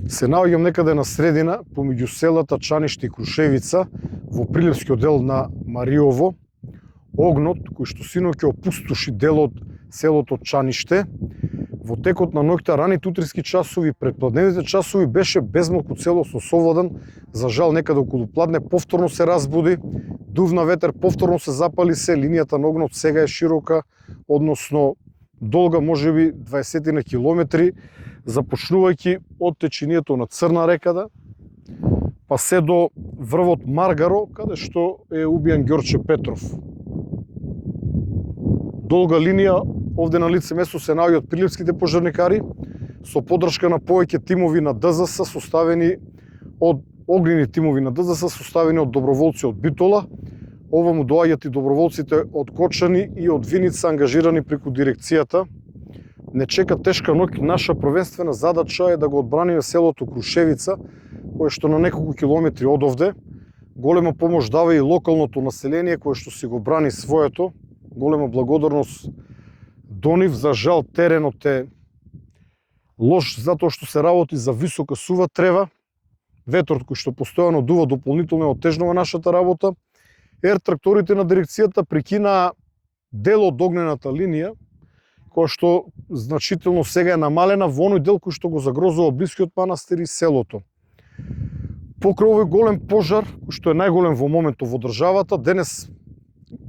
Се наоѓам некаде на средина, помеѓу селата Чаниште и Крушевица, во прилепскиот дел на Мариово. Огнот, кој што синоќа опустоши дел од селото Чаниште, во текот на ноќта, раните утрески часови, предпладневните часови беше безмалку целосно совладан. За жал, некаде околу пладне повторно се разбуди, дувна ветер, повторно се запали се, линијата на огнот сега е широка, односно долга, можеби 20 на километри, започнувајќи од течинието на Црна рекада, па се до врвот Маргаро, каде што е убиен Ѓорче Петров. Долга линија, овде на лице место се наоѓаат прилепските пожарникари, со поддршка на повеќе тимови на ДЗС, составени од огнени тимови на ДЗС, составени од доброволци од Битола. Оваму доаѓаат и доброволците од Кочани и од Виница, ангажирани преку дирекцијата. Не чека тешка ноќ, наша првенствена задача е да го одбраниме селото Крушевица, кое што на неколку километри од овде. Голема помош дава и локалното население, кое што си го брани своето. Голема благодарност до нив. За жал, теренот е лош, затоа што се работи за висока сува трева. Ветрот кој што постојано дува дополнително отежнува нашата работа. Тракторите на дирекцијата прекинаа дел од огнената линија, која што значително сега е намалена во оној дел кој што го загрозува блискиот манастир и селото. Покрај овој голем пожар, кој што е најголем во моментот во државата, денес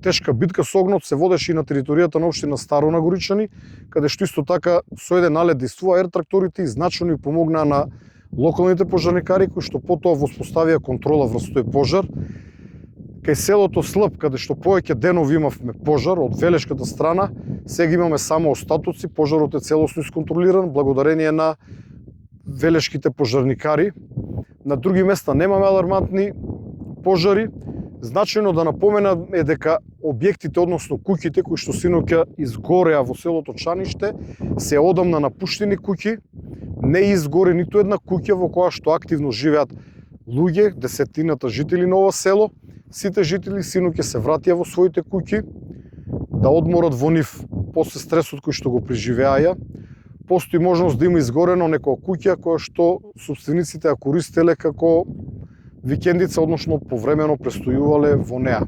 тешка битка со огнот се водеше и на територијата на општина Старо Нагоричани, каде што исто така со еден налет действува тракторите и значено и помогнаа на локалните пожарникари, кои што потоа воспоставија контрола врз тој пожар. Кај селото Слап, каде што повеќе денови имавме пожар од Велешката страна, сега имаме само остатоци, пожарот е целосно исконтролиран благодарение на велешките пожарникари. На други места немаме алармантни пожари. Значајно да напомена е дека објектите, односно куќите кои што синоќа изгореа во селото Чаниште, се одамна напуштени куќи. Не изгоре ниту една куќа во која што активно живеат луѓе, десетината жители на ова село. Сите жители синоќа се вратија во своите куќи да одморат во нив после стресот кој што го преживеаја. Постои можност да има изгорено некоја куќа која што сопствениците ја користеле како викендица, односно повремено престојувале во неа.